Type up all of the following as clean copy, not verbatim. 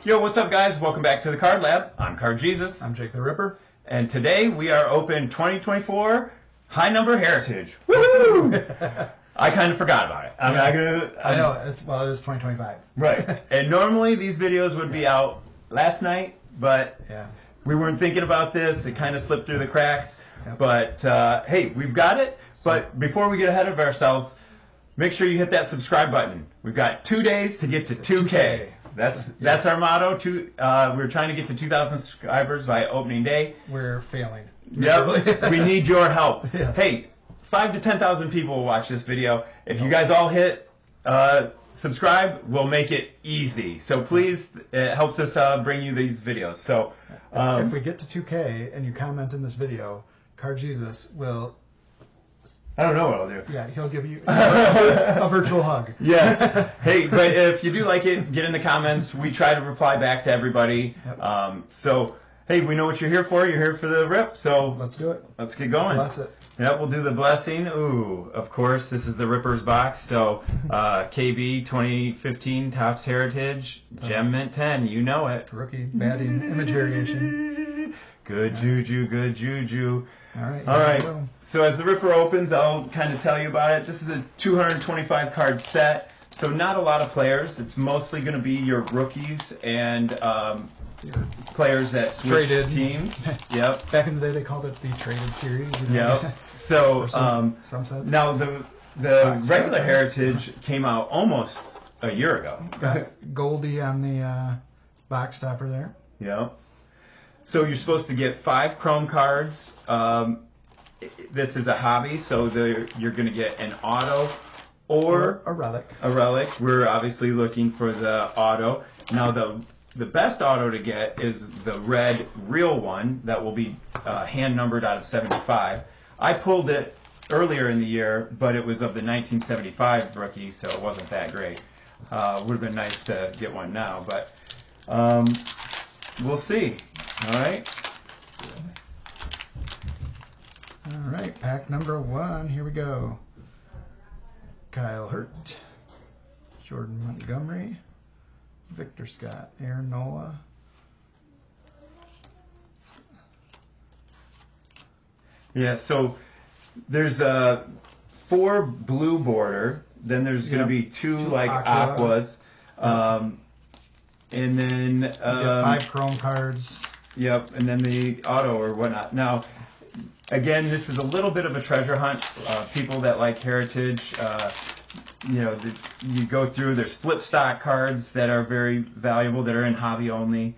Yo, what's up, guys? Welcome back to the Card Lab. I'm Card Jesus. I'm Jake the Ripper. And today we are open 2024 High Number Heritage. Woohoo! I kind of forgot about it. I know. It is 2025. Right. And normally these videos would be out last night, but we weren't thinking about this. It kind of slipped through the cracks. Yep. But hey, we've got it. But before we get ahead of ourselves, make sure you hit that subscribe button. We've got 2 days to get to 2K. That's our motto. We're trying to get to 2,000 subscribers by opening day. We're failing. Yep. We need your help. Yes. Hey, 5,000 to 10,000 people will watch this video. If you guys all hit subscribe, we'll make it easy. So please, it helps us bring you these videos. So if we get to 2K and you comment in this video, Card Jesus will... I don't know what I'll do. Yeah, he'll give you a virtual hug. Yes. Hey, but if you do like it, get in the comments. We try to reply back to everybody. Yep. So, hey, we know what you're here for. You're here for the rip. So let's do it. Let's get going. Bless it. Yep, we'll do the blessing. Ooh, of course, this is the Ripper's box. So, KB 2015 Topps Heritage, Gem Mint 10. You know it. Rookie batting image variation. Good juju, good juju. All right. All right. So as the Ripper opens, I'll kind of tell you about it. This is a 225 card set, so not a lot of players. It's mostly going to be your rookies and your players that switch teams. Yep. Back in the day, they called it the traded series. You know? Yep. So some sets. Now the regular Heritage came out almost a year ago. Got Goldie on the box topper there. Yep. So you're supposed to get 5 Chrome cards. This is a hobby, so you're going to get an auto or a relic. A relic. We're obviously looking for the auto. Now the best auto to get is the red real one that will be hand numbered out of 75. I pulled it earlier in the year, but it was of the 1975 rookie, so it wasn't that great. Would have been nice to get one now, but we'll see. All right. All right, pack number 1. Here we go. Kyle Hurt, Jordan Montgomery, Victor Scott, Aaron Nola. Yeah. So there's a 4 blue border. Then there's going to be 2 like aquas. And then you get 5 Chrome cards. Yep, and then the auto or whatnot. Now, again, this is a little bit of a treasure hunt. People that like Heritage, you go through. There's flip stock cards that are very valuable that are in hobby only.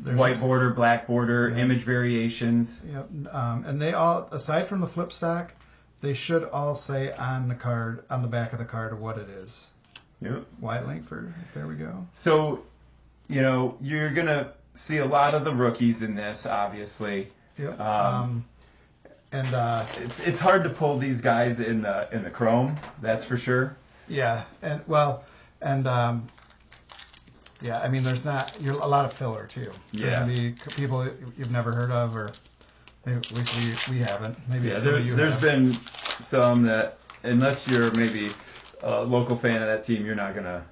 White border, black border, image variations. Yep, and they all, aside from the flip stock, they should all say on the card, on the back of the card, what it is. Yep. Wyatt Langford. There we go. So, you're gonna see a lot of the rookies in this, obviously. Yep. It's hard to pull these guys in the Chrome, that's for sure. Yeah, I mean, there's not a lot of filler too. Yeah. There's gonna be people you've never heard of, or at least we haven't. Maybe there's been some that, unless you're maybe a local fan of that team, you're not gonna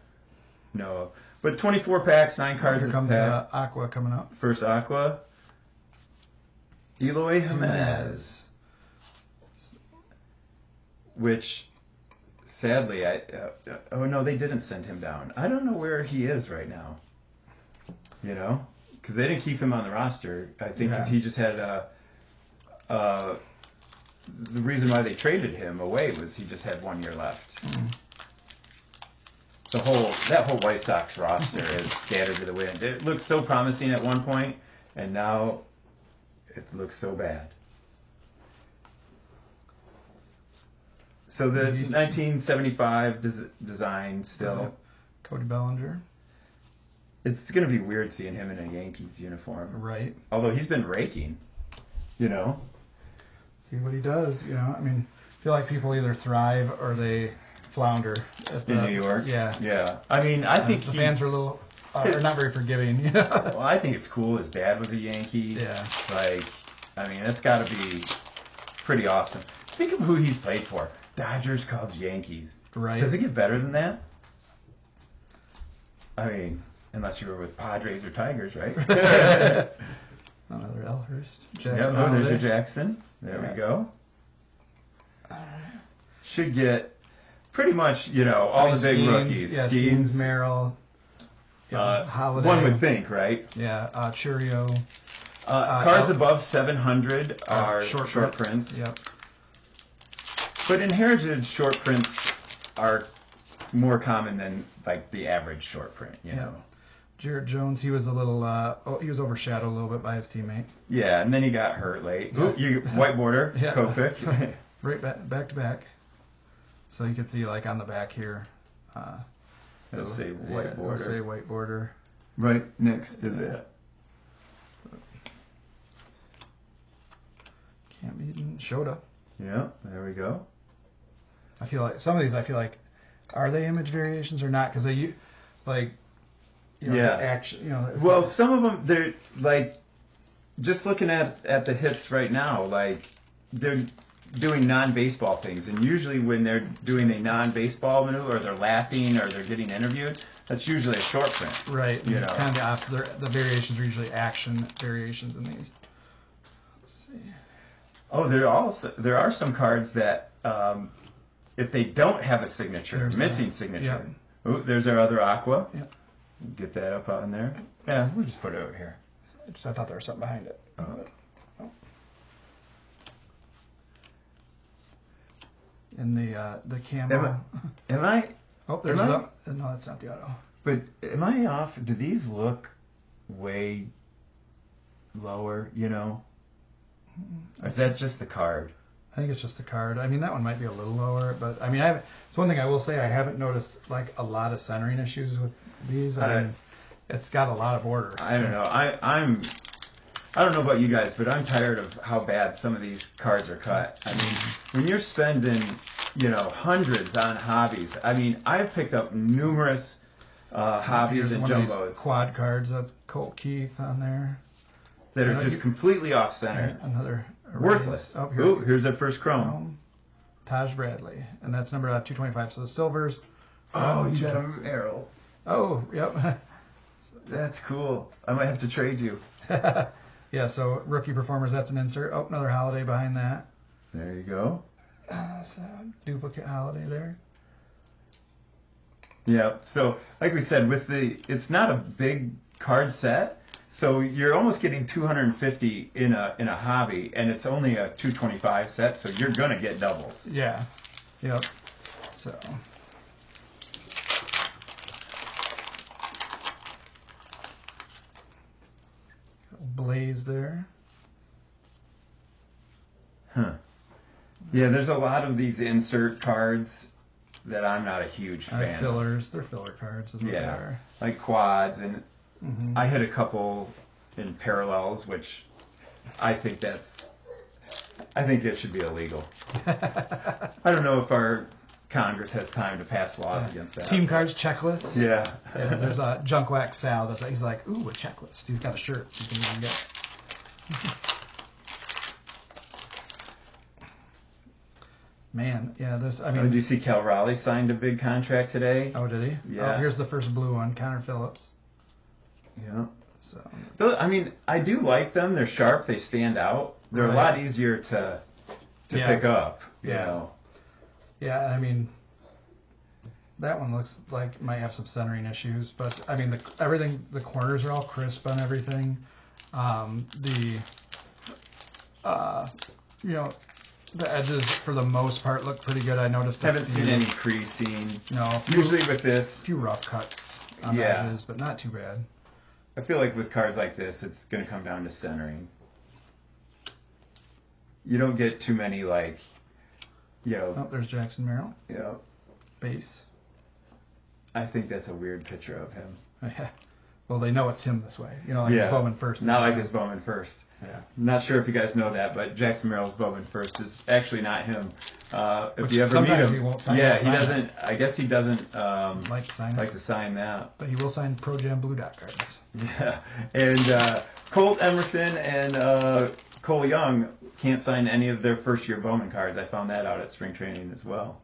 know of. But 24 packs, 9 cards. Here comes Aqua coming up. First Aqua. Eloy Jimenez. Which, sadly, oh no, they didn't send him down. I don't know where he is right now. Because they didn't keep him on the roster. I think he just had the reason why they traded him away was he just had 1 year left. Mm-hmm. That whole White Sox roster is scattered to the wind. It looked so promising at one point, and now it looks so bad. So the 1975 design still. Cody Bellinger. It's going to be weird seeing him in a Yankees uniform. Right. Although he's been raking, See what he does, I mean, I feel like people either thrive or they flounder in New York. Yeah. Yeah. I mean, I think the fans are a little are not very forgiving. Well, I think it's cool. His dad was a Yankee. Yeah. I mean, that's got to be pretty awesome. Think of who he's played for. Dodgers, Cubs, Yankees. Right. Does it get better than that? I mean, unless you were with Padres or Tigers, right? Another Elhurst. Jackson. Yeah, there's your Jackson. There we go. Should get pretty much, all the big rookies. Yeah, Skenes, Merrill, Holliday. One would think, right? Yeah, Cheerio. Cards above 700 are short prints. Yep. But inherited short prints are more common than like the average short print, you know. Jared Jones, he was a little, he was overshadowed a little bit by his teammate. Yeah, and then he got hurt late. Yeah. White border, Kofic. Right back to back. So you can see like on the back here. It'll say white border. It'll say white border. Right next to that. Can't be eaten. Shota. Yeah, there we go. I feel like some of these, are they image variations or not? Because they, action, Well, some of them, they're like, just looking at the hits right now, like, they're doing non-baseball things. And usually when they're doing a non-baseball maneuver, or they're laughing, or they're getting interviewed, that's usually a short print. Right. Kind of the opposite. The variations are usually action variations in these. Let's see. Oh, there are some cards that, if they don't have a signature, missing signature. Yep. Oh, there's our other aqua. Yep. Get that up on there. Yeah, we'll just put it over here. I thought there was something behind it. And the camo. Am I? Oh, there's no, that's not the auto. But am I off? Do these look way lower? Or is that just the card? I think it's just the card. I mean, that one might be a little lower, but I mean, it's one thing I will say. I haven't noticed like a lot of centering issues with these. I mean, it's got a lot of order. I don't know. I don't know about you guys, but I'm tired of how bad some of these cards are cut. I mean, when you're spending, hundreds on hobbies. I mean, I've picked up numerous hobbies and jumbos. Quad cards. That's Colt Keith on there. That are just completely off center. Another worthless. Oh, here's our first Chrome. Taj Bradley, and that's number 225. So the silvers. Oh, you got a Merrill. Oh, yep. That's cool. I might have to trade you. Yeah. So rookie performers. That's an insert. Oh, another Holiday behind that. There you go. So duplicate Holiday there. Yeah. So like we said, it's not a big card set. So you're almost getting 250 in a hobby, and it's only a 225 set, so you're gonna get doubles. Yeah. Yep. So. Blaze there. Huh. Yeah, there's a lot of these insert cards that I'm not a huge fan fillers. They're filler cards, is what they are. Like quads, and I hit a couple in parallels, which I think that should be illegal. I don't know if our Congress has time to pass laws against that. Team cards, checklists. Yeah. There's a Junk Wax Sal. He's like, ooh, a checklist. He's got a shirt you can even get. Man, yeah, did you see Cal Raleigh signed a big contract today? Oh, did he? Yeah. Oh, here's the first blue one, Connor Phillips. Yeah. So. I mean, I do like them. They're sharp. They stand out. They're a lot easier to pick up. You know. Yeah, I mean, that one looks like it might have some centering issues, but I mean, the corners are all crisp on everything. The edges for the most part look pretty good. I noticed. Haven't seen any creasing. No. Usually with this, a few rough cuts on the edges, but not too bad. I feel like with cards like this, it's going to come down to centering. You don't get too many Oh, there's Jackson Merrill. Yeah. Base. I think that's a weird picture of him. Yeah. Well, they know it's him this way. His Bowman first. Not like his Bowman first. Yeah. Not sure if you guys know that, but Jackson Merrill's Bowman first is actually not him. If you ever sometimes meet him, he won't sign. He doesn't. I guess he doesn't like to sign that. But he will sign Pro Jam Blue Dot cards. Yeah, and Colt Emerson and Cole Young can't sign any of their first year Bowman cards. I found that out at spring training as well.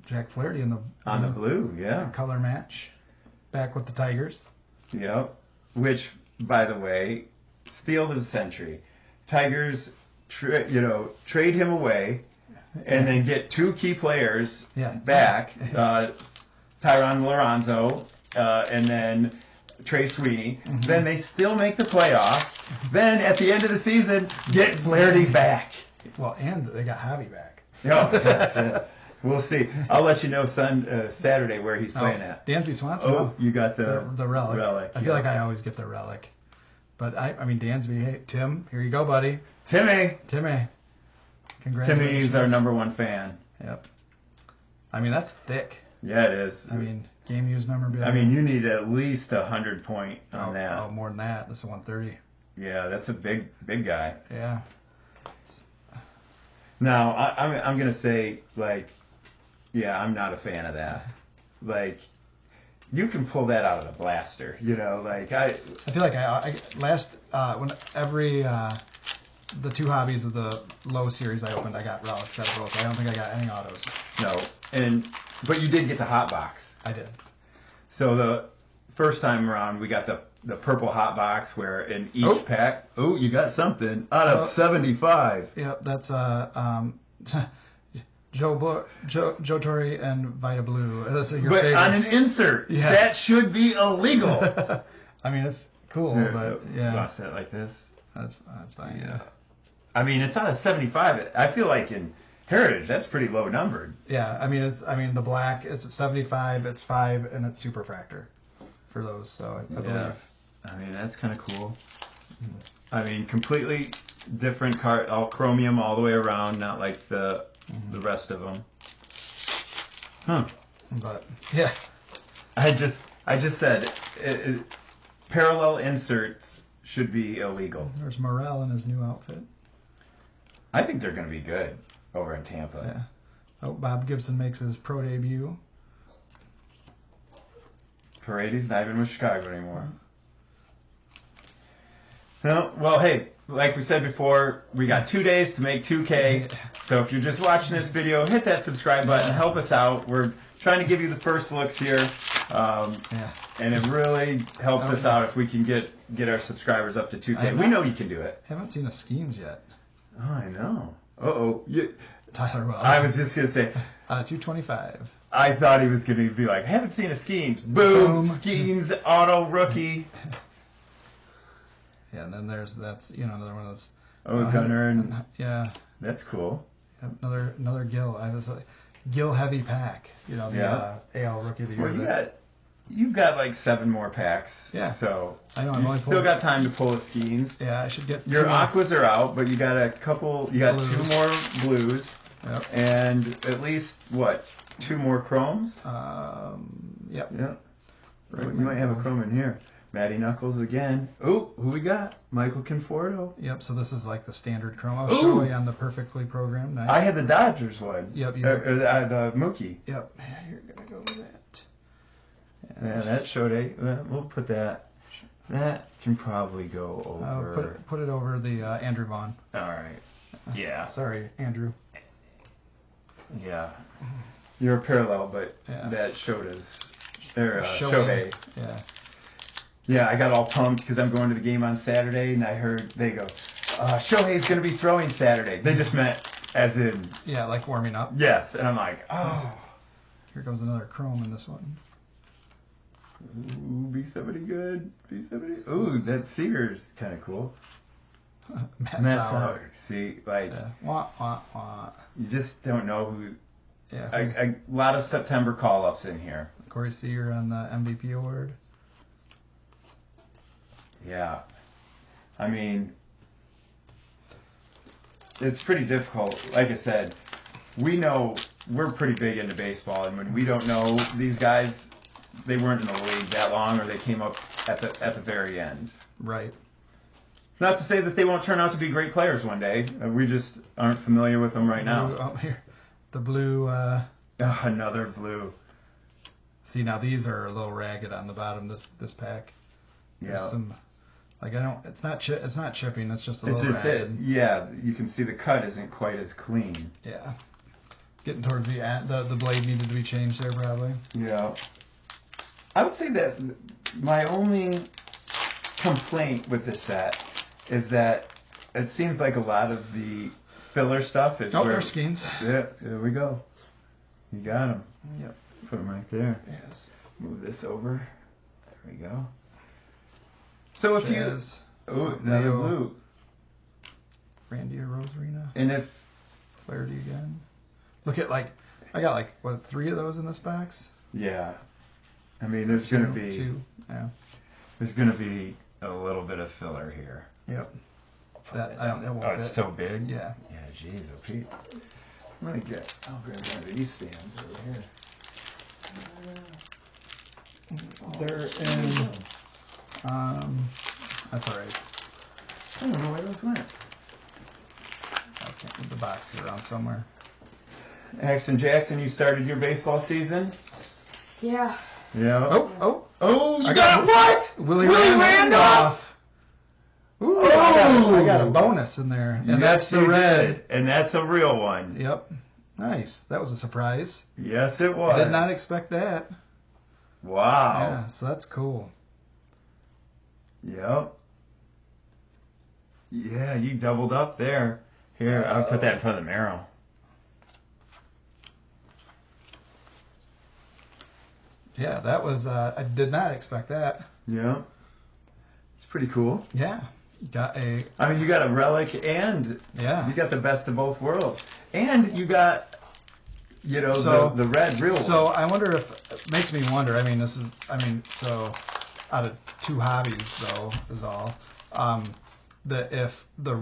Jack Flaherty in the blue, yeah. color match. Back with the Tigers. Yep. Which, by the way, steal of the century. Tigers, trade him away, and then get 2 key players back. Tyron Lorenzo, and then Trey Sweeney. Mm-hmm. Then they still make the playoffs. Then at the end of the season, get Flaherty back. Well, and they got Javi back. Oh, that's it. We'll see. I'll let you know Saturday where he's playing at. Dansby Swanson. Oh, you got the Relic. I feel like I always get the Relic. But I mean, Dansby, hey, Tim, here you go, buddy. Timmy. Congratulations. Timmy's our #1 fan. Yep. I mean, that's thick. Yeah, it is. I mean, game used memorabilia. I mean, you need at least 100 point on that. Oh, more than that. This is 130. Yeah, that's a big guy. Yeah. Now, I'm going to say, I'm not a fan of that. You can pull that out of the blaster, I feel like when the 2 hobbies of the low series I opened, I got relics out of both. I don't think I got any autos. No, but you did get the hot box. I did. So the first time around, we got the purple hot box where in each pack, you got something out of 75. Yep, that's Joe Torre and Vita Blue. That's your favorite. On an insert, that should be illegal. I mean, it's cool, but yeah. Lost it like this. That's fine. Yeah. I mean, it's out of 75. I feel like in Heritage, that's pretty low numbered. Yeah, I mean the black, it's 75, it's 5, and it's Super Refractor for those. So I believe. I mean, that's kind of cool. I mean, completely different card, all chromium all the way around, not like the rest of them. Huh. But yeah, I just said parallel inserts should be illegal. There's Merrill in his new outfit. I think they're going to be good over in Tampa. Yeah. Oh, Bob Gibson makes his pro debut. Paredes not even with Chicago anymore. No, well, hey, like we said before, we got 2 days to make 2K. So if you're just watching this video, hit that subscribe button. Help us out. We're trying to give you the first looks here. And it really helps us out if we can get our subscribers up to 2K. We know you can do it. Haven't seen a Skenes yet. Oh, I know. Uh-oh. Tyler Wells. I was just going to say. 225. I thought he was going to be like, haven't seen a Skenes. Boom. Skenes auto rookie. Yeah, and then that's another one of those. Gunner and yeah, that's cool. Another Gill. I was like Gill heavy pack. The AL Rookie of the Year. Well, you've got like 7 more packs. Yeah. So I know. You still got time to pull a Skenes. Yeah, I should get. Your aquas are out, but you got a couple. You got blues. 2 more blues. Yep. And at least 2 more chromes. Yep. Yeah. Right. You might have a chrome in here. Matty Knuckles again. Oh, who we got? Michael Conforto. Yep, so this is like the standard chrome. I was showing on the perfectly programmed. Nice. I had the Dodgers one. Yep. The Mookie. Yep. You're going to go with that. Yeah, that Shota. We'll put that. That can probably go over. Put it over the Andrew Vaughn. All right. Yeah. Sorry, Andrew. Yeah. You're a parallel, but that Shota's. Shohei. Yeah. Yeah, I got all pumped because I'm going to the game on Saturday, and I heard they go, Shohei's going to be throwing Saturday. They just meant as in... Yeah, like warming up. Yes, and I'm like, oh. Here goes another chrome in this one. Ooh, be somebody good. Be somebody... Ooh, that Seager's kind of cool. Matt Sauer. See, like... Wah, wah, wah. You just don't know who... Yeah. A lot of September call-ups in here. Corey Seager on the MVP award. Yeah. I mean, it's pretty difficult. Like I said, we know we're pretty big into baseball, and when we don't know these guys, they weren't in the league that long, or they came up at the very end. Right. Not to say that they won't turn out to be great players one day. We just aren't familiar with them right now. Oh, here. The blue. Another blue. See, now these are a little ragged on the bottom. This pack. There's some. It's not chipping. It's just a little ragged. Yeah, you can see the cut isn't quite as clean. Yeah. getting towards the end. The blade needed to be changed there, probably. Yeah. I would say that my only complaint with this set is that it seems like a lot of the filler stuff is where... there's Skenes. Yeah, there we go. You got them. Yep. Put them right there. Yes. Move this over. There we go. So if Jazz, you... Oh, another Leo, blue. Randy or Rosarina. And if... Clarity again. Look at, like, I got, like, what, 3 of those in this box? Yeah. I mean, there's going to be... 2. Yeah. There's going to be a little bit of filler here. Yep. That, I don't know. Oh, it's so big? Yeah. Yeah, jeez, oh, Pete. I'll grab one of these stands over here. They're in... That's all right. I don't know where those went. I can't move the box around somewhere. Action Jackson, you started your baseball season? Yeah. Yeah. Oh, you got what? Willie Randolph. Randolph. Ooh, Oh. I got a bonus in there. And Yes, that's the you red. did. And that's a real one. Yep. Nice. That was a surprise. Yes, it was. I did not expect that. Wow. Yeah, so that's cool. Yep. Yeah, you doubled up there. Here, I'll put that in front of the Merrill. Yeah, that was, I did not expect that. Yeah. It's pretty cool. Yeah. Got a, I mean, you got a Relic and yeah. you got the best of both worlds. And you got, you know, So- the red real So one. I wonder if, it makes me wonder, so out of 2 hobbies though, is all, that if the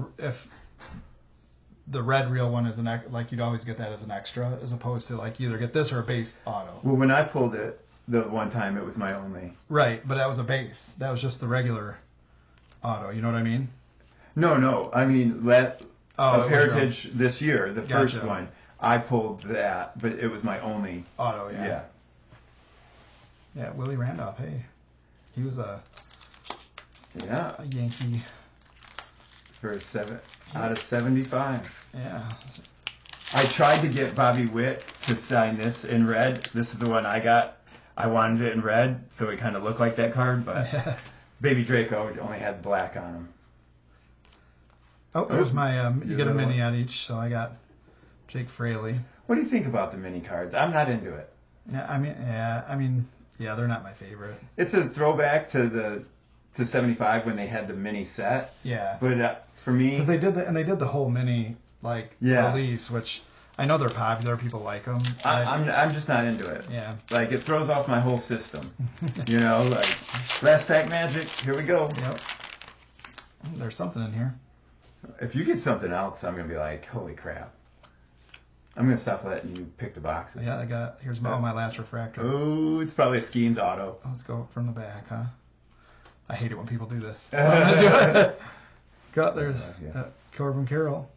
red real one is like you'd always get that as an extra, as opposed to like you either get this or a base auto. Well, when I pulled it the one time, it was my only. Right, but that was a base. That was just the regular auto. You know what I mean? No. I mean, it was Heritage this year, the Gotcha. first one, I pulled that, but it was my only. Auto, yeah. Yeah. Yeah, Willie Randolph. Hey, he was a Yankee. For a 7 out of 75. Yeah. I tried to get Bobby Witt to sign this in red. This is the one I got. I wanted it in red, so it kind of looked like that card, but Baby Draco only had black on him. Oh, there's my, you get a mini one. on each, so I got Jake Fraley. What do you think about the mini cards? I'm not into it. Yeah, they're not my favorite. It's a throwback to 75 when they had the mini set. Yeah. But for me, Because they did the whole mini release, which I know they're popular. People like them. I'm just not into it. Yeah. Like, it throws off my whole system. You know, like, last pack magic, here we go. Yep. There's something in here. If you get something else, I'm going to be like, holy crap. I'm going to stop letting you pick the boxes. Yeah, here's my last refractor. Oh, it's probably a Skenes auto. Let's go from the back, huh? I hate it when people do this. So I'm gonna do it. There's Corbin Carroll,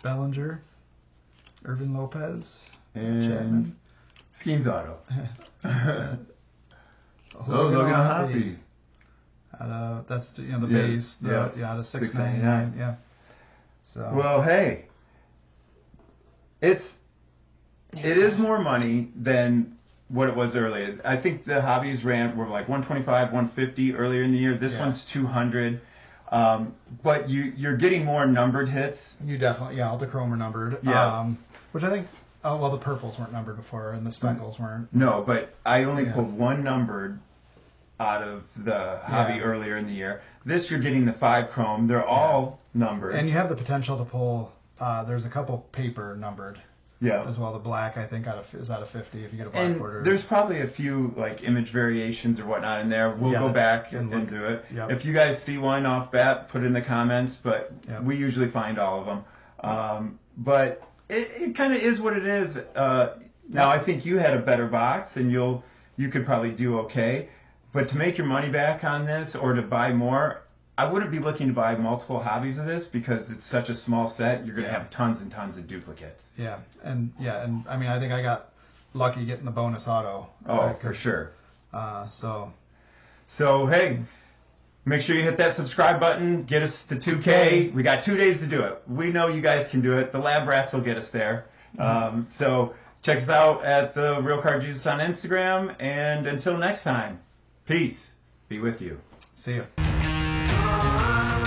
Bellinger, Irvin Lopez, And Chapman. Skenes auto. Logan Logan Hoppy. Hoppy. That's the base. Out of 699. Yeah. So. Well, hey, it is more money than what it was earlier. I think the hobbies were like 125, 150 earlier in the year. This one's 200. But you're getting more numbered hits. You definitely, all the chrome are numbered. Yeah. Which I think, the purples weren't numbered before and the speckles weren't. No, but I only pulled one numbered out of the hobby earlier in the year. This you're getting the 5 chrome. They're all numbered. And you have the potential to pull, there's a couple paper numbered. Yeah. As well, the black I think is out of 50 if you get a black border. There's probably a few like image variations or whatnot in there. We'll go back and do it. Yep. If you guys see one off bat, put it in the comments. But we usually find all of them. But it kind of is what it is. Now I think you had a better box, and you could probably do okay. But to make your money back on this or to buy more, I wouldn't be looking to buy multiple hobbies of this because it's such a small set. You're going to have tons and tons of duplicates. Yeah, and I mean, I think I got lucky getting the bonus auto. Oh, for sure. So hey, make sure you hit that subscribe button. Get us to 2K. We got 2 days to do it. We know you guys can do it. The lab rats will get us there. So check us out at the Real Car Jesus on Instagram. And until next time, peace be with you. See ya.